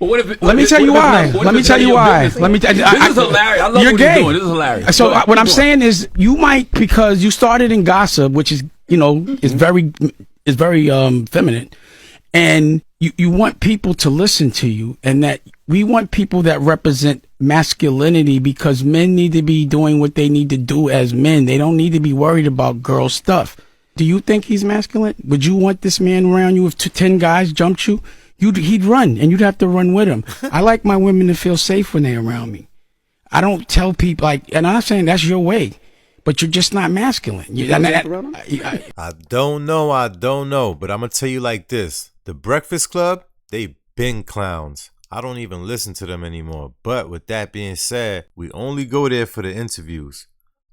Let me tell you why. Let me tell you why. Let me tell you. This is hilarious. I love what you're doing. This is hilarious. So what I'm saying is, you might, because you started in gossip, which is, is very feminine, and you want people to listen to you, and that we want people that represent masculinity, because men need to be doing what they need to do as men. They don't need to be worried about girl stuff. Do you think he's masculine? Would you want this man around you if 10 guys jumped you? He'd run, and you'd have to run with him. I like my women to feel safe when they're around me. I don't tell people, and I'm not saying that's your way, but you're just not masculine. I don't know, but I'm going to tell you like this. The Breakfast Club, they been clowns. I don't even listen to them anymore. But with that being said, we only go there for the interviews.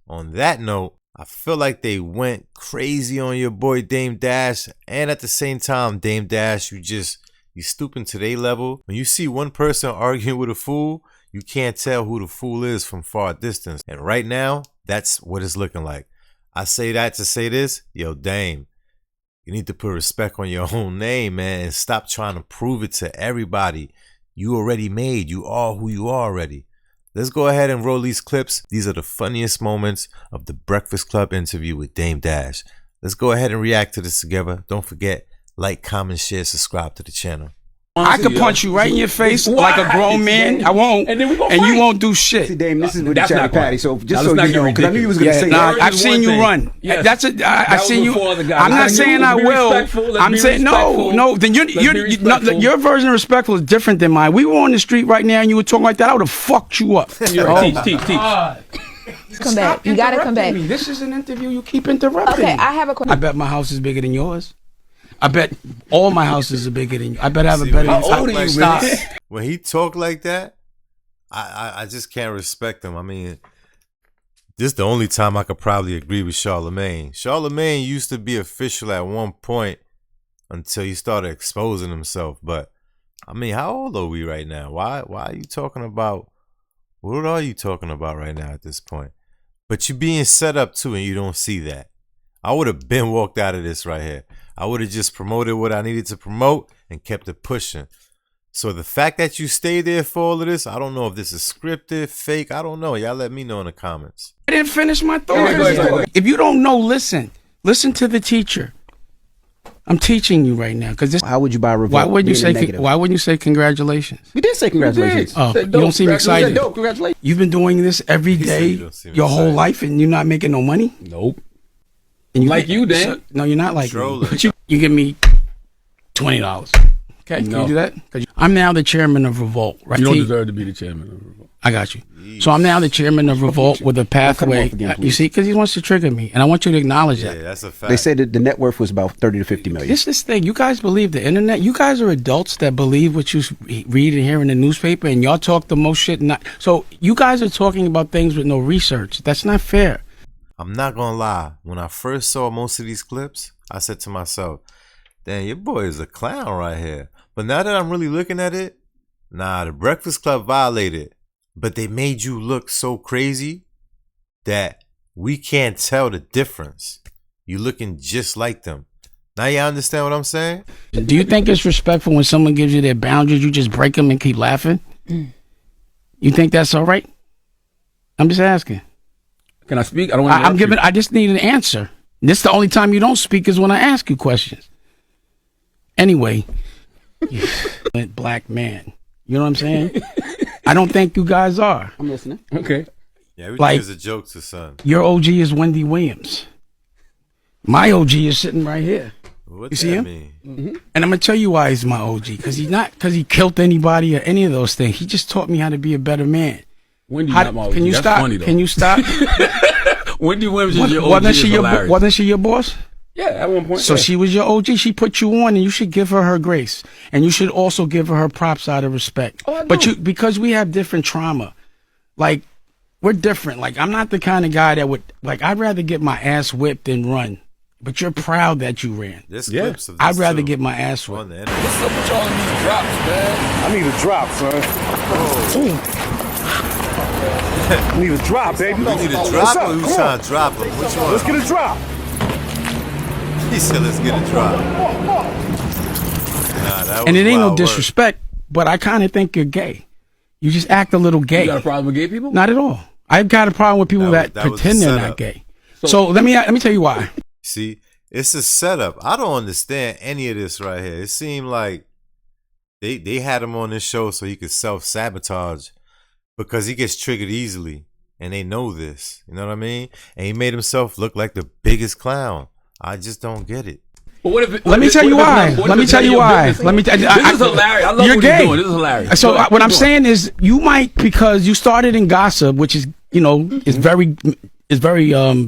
On that note, I feel like they went crazy on your boy Dame Dash, and at the same time, Dame Dash, you stooping to their level. When you see one person arguing with a fool, you can't tell who the fool is from far distance. And right now, that's what it's looking like. I say that to say this, yo, Dame, you need to put respect on your own name, man, and stop trying to prove it to everybody. You already made. You are who you are already. Let's go ahead and roll these clips. These are the funniest moments of the Breakfast Club interview with Dame Dash. Let's go ahead and react to this together. Don't forget, like, comment, share, subscribe to the channel. I could punch you right in your face like a grown man. I won't, and you won't do shit. See, Dame, this is with the Chatty Patty. So just so you know, because I knew you was going to say that. I've seen you run. Yes. I've seen you. I'm not saying I will. I'm saying no. Then your version of respectful is different than mine. We were on the street right now, and you were talking like that. I would have fucked you up. Teach. Come back. You gotta come back. This is an interview. You keep interrupting. Okay, I have a question. I bet my house is bigger than yours. I bet all my houses are bigger than you. I bet I have a better. How old are you, man? When he talk like that, I just can't respect him. I mean, this is the only time I could probably agree with Charlamagne. Charlamagne used to be official at one point until he started exposing himself. But I mean, how old are we right now? Why are you talking about? What are you talking about right now at this point? But you're being set up too, and you don't see that. I would have been walked out of this right here. I would have just promoted what I needed to promote and kept it pushing. So the fact that you stayed there for all of this, I don't know if this is scripted, fake. I don't know. Y'all let me know in the comments. I didn't finish my thought. Go ahead. If you don't know, listen to the teacher. I'm teaching you right now. How would you buy a revolt? Why wouldn't you say congratulations? We did say congratulations. Oh, you don't seem excited. Congratulations. You've been doing this every day your whole life, and you're not making no money? Nope. And you, Dan? No, you're not like me. But you give me $20. Okay, can you do that? I'm now the chairman of Revolt. Right? You don't deserve to be the chairman of Revolt. I got you. So I'm now the chairman of Revolt with a pathway. You see, because he wants to trigger me, and I want you to acknowledge that. Yeah, that's a fact. They said that the net worth was about 30 to 50 million. This thing. You guys believe the internet? You guys are adults that believe what you read and hear in the newspaper, and y'all talk the most shit. So you guys are talking about things with no research. That's not fair. I'm not gonna lie. When I first saw most of these clips, I said to myself, "Damn, your boy is a clown right here." But now that I'm really looking at it, nah, the Breakfast Club violated. But they made you look so crazy that we can't tell the difference. You looking just like them. Now you understand what I'm saying? Do you think it's respectful when someone gives you their boundaries, you just break them and keep laughing? You think that's all right? I'm just asking. Can I speak? I don't want to. I just need an answer. This the only time you don't speak is when I ask you questions. Anyway, black man. You know what I'm saying? I don't think you guys are. I'm listening. Okay. Yeah, everything is a joke to son. Your OG is Wendy Williams. My OG is sitting right here. What you see him? Mean? Mm-hmm. And I'm gonna tell you why he's my OG. Because he killed anybody or any of those things. He just taught me how to be a better man. Wendy not my OG. Can you That's stop? Funny, though. Can you stop? Wendy Williams is your OG. Wasn't she your boss? Yeah, at one point. So she was your OG. She put you on, and you should give her grace, and you should also give her props out of respect. Oh, but because we have different trauma, like we're different. Like I'm not the kind of guy that would I'd rather get my ass whipped than run. But you're proud that you ran. I'd rather get my ass whipped. What's up with y'all in these drops, man? I need a drop, son. I need a drop, baby. You need a drop or who's trying to drop him? Which one? Let's get a drop. He said, let's get a drop. And it ain't no disrespect. but I kind of think you're gay. You just act a little gay. You got a problem with gay people? Not at all. I've got a problem with people that pretend they're not gay. So let me tell you why. See, it's a setup. I don't understand any of this right here. It seemed like they had him on this show so he could self-sabotage because he gets triggered easily, and they know this. You know what I mean? And he made himself look like the biggest clown. I just don't get it. But let me tell you why. Let me tell you why. This is hilarious. I love what gay. You're doing. This is hilarious. So what I'm saying is, you might, because you started in gossip, which is, is very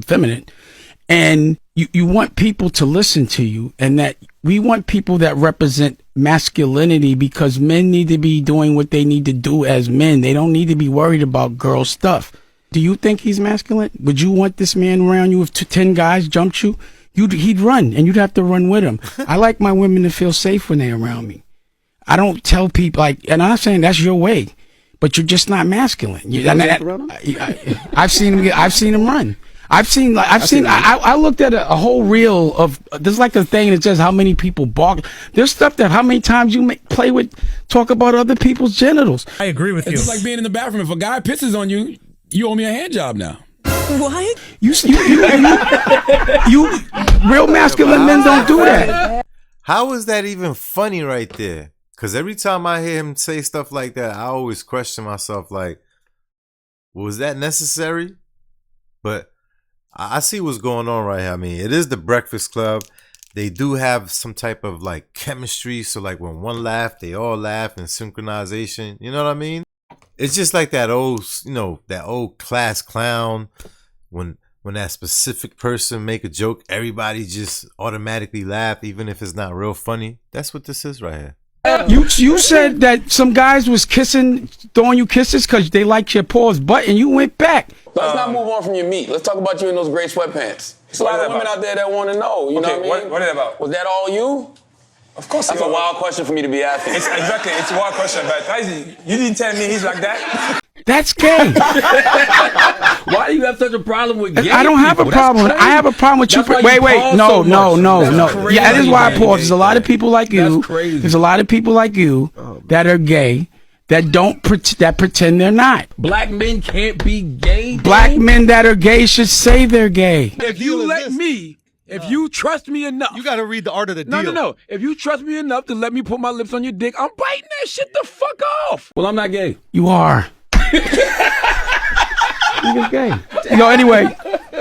feminine, and you want people to listen to you, and that we want people that represent masculinity, because men need to be doing what they need to do as men. They don't need to be worried about girl stuff. Do you think he's masculine? Would you want this man around you if 10 guys jumped you? He'd run, and you'd have to run with him. I like my women to feel safe when they're around me. I don't tell people, and I'm not saying that's your way, but you're just not masculine. I've seen him run. I looked at a whole reel of, there's like a thing that says how many people bark. There's stuff that how many times you talk about other people's genitals. I agree with you. It's just like being in the bathroom. If a guy pisses on you, you owe me a hand job now. What? You real masculine men don't do that. How is that even funny right there? Because every time I hear him say stuff like that, I always question myself, like, was that necessary? But I see what's going on right here. I mean, it is the Breakfast Club. They do have some type of like chemistry. So like when one laugh, they all laugh, and synchronization. You know what I mean? It's just like that old, that old class clown. When that specific person make a joke, everybody just automatically laugh, even if it's not real funny. That's what this is right here. You said that some guys was throwing you kisses because they liked your Paul's butt, and you went back. Let's not move on from your meat. Let's talk about you in those gray sweatpants. There's a lot of women out there that want to know. You know what I mean? What is it about? Was that all you? Of course. That's a wild question for me to be asking. It's a wild question, but you didn't tell me he's like that. That's gay. Why do you have such a problem with gay I don't have a problem. I have a problem with you. Wait. No. Yeah, that is why I pause. There's a lot of people like you. That's crazy. There's a lot of people like you that are gay that pretend they're not. Black men can't be gay. Black men that are gay should say they're gay. If you let me, if you trust me enough. You got to read The Art of the Deal. No. If you trust me enough to let me put my lips on your dick, I'm biting that shit the fuck off. Well, I'm not gay. You are. You're gay. Anyway,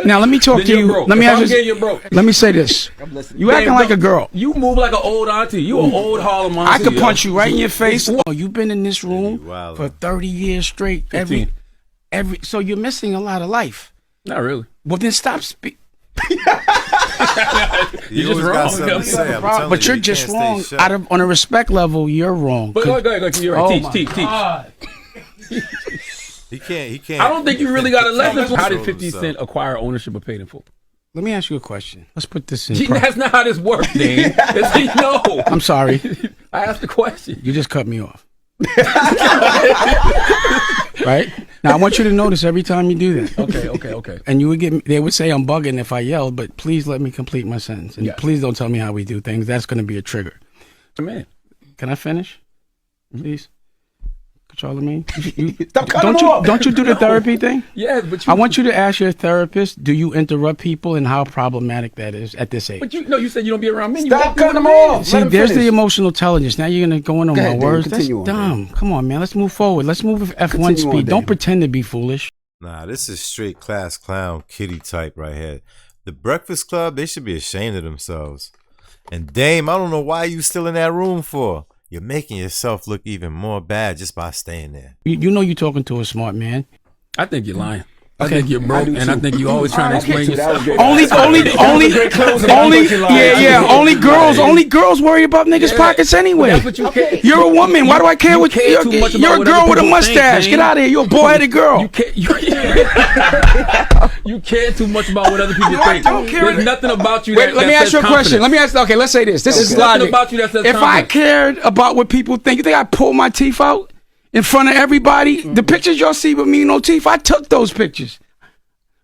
now let me talk to you. Broke. Let me ask you. You're broke. Let me say this. You acting like a girl. You move like an old auntie. You an old Harlem auntie. I could punch you right in your face. Oh, you've been in this room for 30 years straight. 15. So you're missing a lot of life. Not really. Well, then stop speaking. You're just wrong. But you're just wrong. On a respect level, you're wrong. But go ahead. You're right. Teach. He can't. I don't think you really got a lesson. How did 50 Cent acquire ownership of Paid in Full? Let me ask you a question. Let's put this in. That's not how this works, Dan. No. I'm sorry. I asked the question. You just cut me off. Right? Now I want you to notice every time you do that. Okay. And they would say I'm bugging if I yelled, but please let me complete my sentence. And please don't tell me how we do things. That's going to be a trigger. Man. Can I finish? Please? Charlamagne? Don't you do the therapy thing? Yeah, but I want you to ask your therapist, do you interrupt people and how problematic that is at this age? But you said you don't be around men. Stop cutting them off. See, there's the emotional intelligence. Now you're going to go in on my words. That's on, dumb. Come on, man. Let's move forward. Let's move with F1 speed. Don't pretend to be foolish. Nah, this is straight class clown kitty type right here. The Breakfast Club, they should be ashamed of themselves. And Dame, I don't know why you still in that room for. You're making yourself look even more bad just by staying there. You know you're talking to a smart man. I think you're lying. I think you're broke, and I think you always trying to explain yourself. Only girls worry about niggas' pockets anyway. That's what you care. You're a woman. Why do I care what you're a girl with a mustache. Get out of here. You're a boy-headed girl. You care too much about what other people think. Don't care. There's nothing about you Wait, let me ask you a question. Okay, let's say this. This is nothing logic. about you that says If I cared about what people think, you think I pull my teeth out in front of everybody? The pictures y'all see with me no teeth, I took those pictures.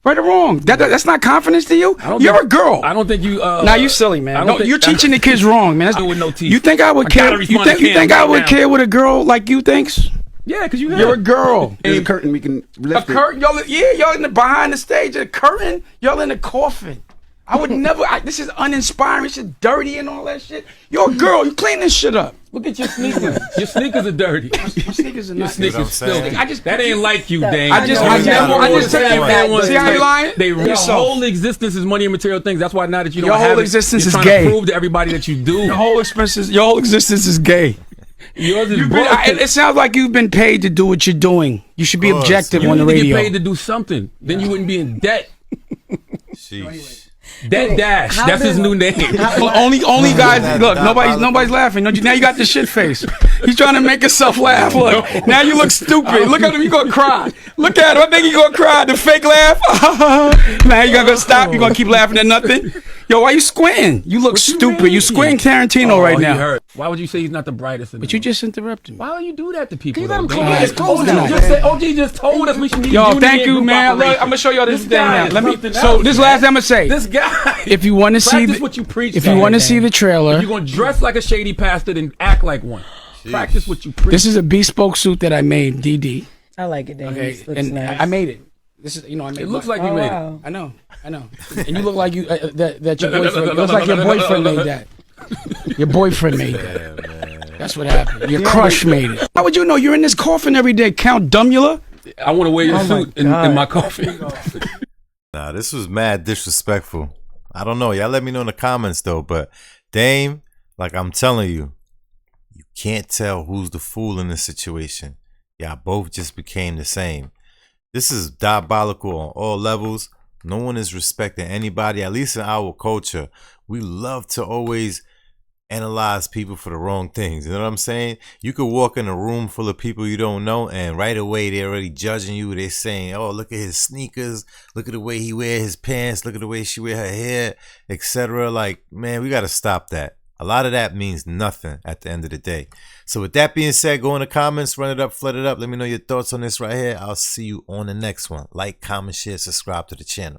Right or wrong? That's not confidence to you? You're a girl. I don't think you. Now you silly, man. No, you're teaching the kids wrong, man. With no teeth. You think I would care? You think I would care what a girl like you thinks? Yeah, because you're a girl. There's a curtain we can lift. A curtain, y'all. Yeah, y'all in the behind the stage. A curtain, y'all in the coffin. I would never. This is uninspiring. This is dirty and all that shit. You're a girl. You clean this shit up. Look at your sneakers. Your sneakers are dirty. Your sneakers are not. Your sneakers filthy. That ain't like you, Dane. I just tell you that. See how you lying? Your whole existence is money and material things. That's why now that you don't have it, your whole existence is gay. You're trying to prove to everybody that you do. Your whole existence is gay. Yours is it sounds like you've been paid to do what you're doing. You should be objective on the radio. You need to get paid to do something. Then you wouldn't be in debt. Sheesh. Dead Dash. That's his new name. Only guys. Look, nobody's laughing. Now you got the shit face. He's trying to make himself laugh. Look, now you look stupid. Look at him. You gonna cry. Look at him. I think he gonna cry. The fake laugh. Now you gonna stop. You gonna keep laughing at nothing. Yo, why you squinting? You look stupid. You squinting Tarantino right now. Hurt. Why would you say he's not the brightest? But you just interrupted me. Why would you do that to people? You let him close his clothes down. OG just told us we should need. Yo, thank you, man. Look, I'm gonna show y'all this thing now. So this last thing I'm gonna say. This guy. If you want to see what you preach. If you want to see the trailer, if you're gonna dress like a shady pastor, then act like one. Jeez. Practice what you preach. This is a bespoke suit that I made, DD. I like it, Dan. Okay, and nice. I made it. This is, I made it. It looks like you made it. I know. And you look like you that your boyfriend. It looks like your boyfriend made that. Your boyfriend made that. Man. That's what happened. Your crush made it. How would you know? You're in this coffin every day, Count Dumula. I want to wear your suit in my coffin. Nah, this was mad disrespectful. I don't know. Y'all let me know in the comments though. But Dame, like I'm telling you, you can't tell who's the fool in this situation. Y'all both just became the same. This is diabolical on all levels. No one is respecting anybody, at least in our culture. We love to always analyze people for the wrong things. You know what I'm saying? You could walk in a room full of people you don't know, and right away they're already judging you. They're saying, oh, look at his sneakers, look at the way he wear his pants, look at the way she wear her hair, etc. Like, man, we got to stop that. A lot of that means nothing at the end of the day. So with that being said, go in the comments, run it up, flood it up. Let me know your thoughts on this right here. I'll see you on the next one. Like, comment, share, subscribe to the channel.